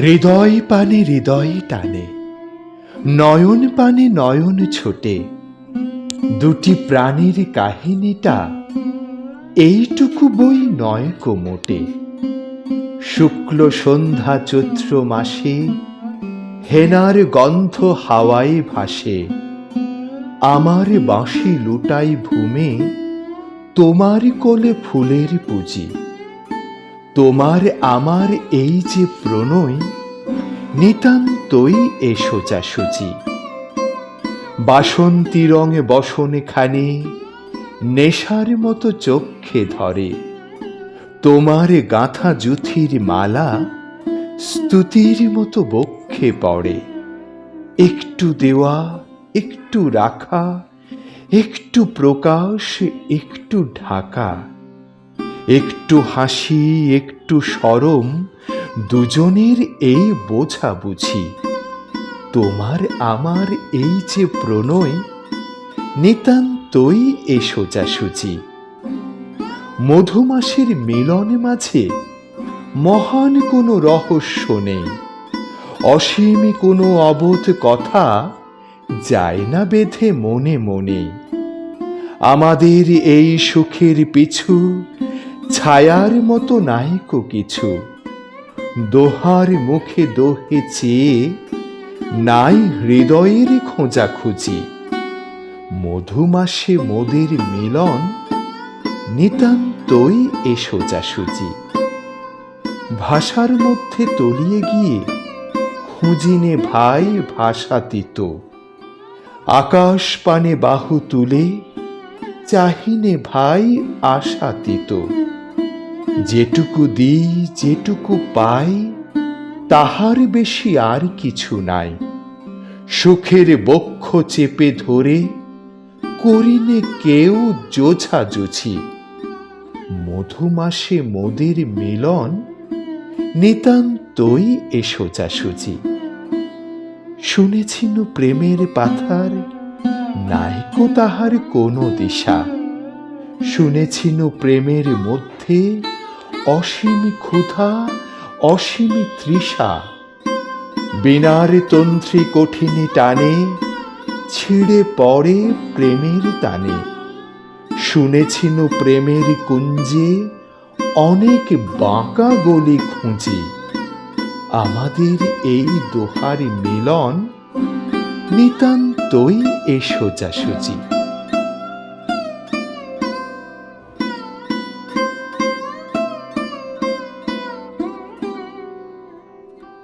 হৃদয় পানে হৃদয় টানে, নয়ন পানে নয়ন ছোটে, দুটি প্রাণীর কাহিনীটা এইটুকু বই নয় কো মোটে। শুক্ল সন্ধ্যা চৈত্র মাসে হেনার গন্ধ হাওয়ায় ভাসে, আমার বাঁশি লুটাই ভূমে, তোমার কোলে ফুলের পুঁজি। তোমার আমার এই যে প্রণয়, নিতান্তই এ সোজাসুজি। বাসন্তী রঙে বসনখানি নেশার মতো চক্ষে ধরে, তোমার গাঁথা জুথির মালা স্তুতির মতো বক্ষে পড়ে। একটু দেওয়া, একটু রাখা, একটু প্রকাশ, একটু ঢাকা, একটু হাসি, একটু শরম, দুজনের এই বোঝাবুঝি। তোমার আমার এই যে প্রণয়, নিতান্তই এ সোজাসুজি। মধুমাসের মিলন মাঝে মহান কোনো রহস্য নেই, অসীম কোনো অবোধ কথা যায় না বেঁধে মনে মনে। আমাদের এই সুখের পিছু ছায়ার মতো নাইকো কিছু, দোহার মুখে দোহে চেয়ে নাই হৃদয়ের খোঁজাখুঁজি। মধুমাসে মোদের মিলন, নিতান্তই এ সোজাসুজি। ভাষার মধ্যে তলিয়ে গিয়ে খুঁজিনে ভাই ভাষাতীত, আকাশ পানে বাহু তুলে চাহিনে ভাই আশাতীত। যেটুকু দিই যেটুকু পাই তাহার বেশি আর কিছু নাই, সুখের বক্ষ চেপে ধরে করিনে কেউ জোছাজুছি। মধুমাসে মোদের মিলন, নিতান্তই এ সোজাসুজি। শুনেছিনু প্রেমের পাথার নাইকো তাহার কোনো দিশা, শুনেছিনু প্রেমের মধ্যে অসীম ক্ষুধা, অসীম তৃষা। বীণার তন্ত্রী কঠিনী টানে ছিঁড়ে পড়ে প্রেমের টানে, শুনেছিনু প্রেমের কুঞ্জে অনেক বাঁকা গলি খুঁজি। আমাদের এই দোহার মিলন, নিতান্তই এ সোজাসুজি।